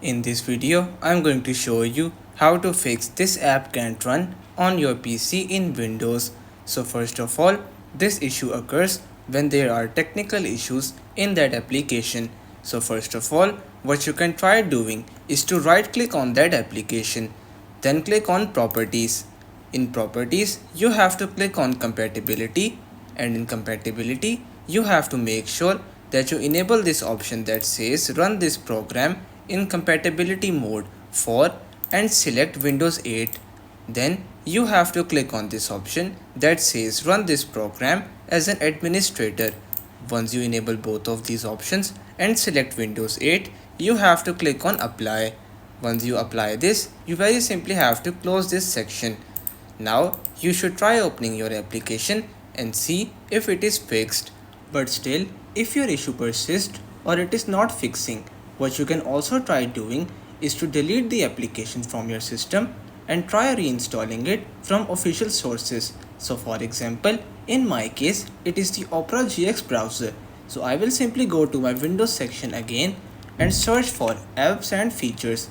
In this video, I'm going to show you how to fix this app can't run on your PC in Windows. So first of all, this issue occurs when there are technical issues in that application. So first of all, what you can try doing is to right click on that application, then click on properties. In properties, you have to click on compatibility, and in compatibility, you have to make sure that you enable this option that says run this program in compatibility mode for and select Windows 8. Then you have to click on this option that says run this program as an administrator. Once you enable both of these options and select Windows 8, you have to click on apply. Once you apply this, you very simply have to close this section. Now you should try opening your application and see if it is fixed. But still, if your issue persists or it is not fixing, what you can also try doing is to delete the application from your system and try reinstalling it from official sources. So for example, in my case, it is the Opera GX browser. So I will simply go to my Windows section again and search for apps and features.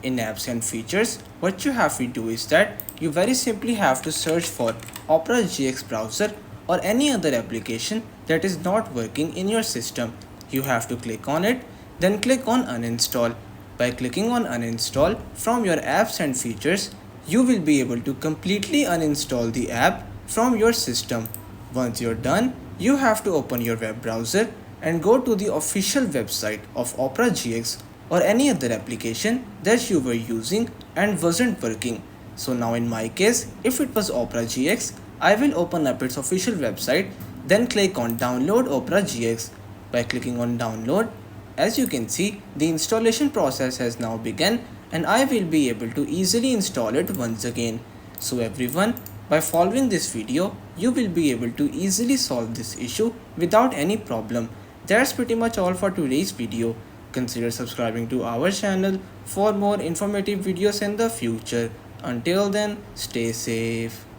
In apps and features, what you have to do is that you very simply have to search for Opera GX browser or any other application that is not working in your system. You have to click on it, then click on uninstall. By clicking on uninstall from your apps and features, you will be able to completely uninstall the app from your system. Once you're done, you have to open your web browser and go to the official website of Opera GX or any other application that you were using and wasn't working. So now in my case, if it was Opera GX, I will open up its official website, then click on download Opera GX. By clicking on download, as you can see, the installation process has now begun and I will be able to easily install it once again. So everyone, by following this video, you will be able to easily solve this issue without any problem. That's pretty much all for today's video. Consider subscribing to our channel for more informative videos in the future. Until then, stay safe.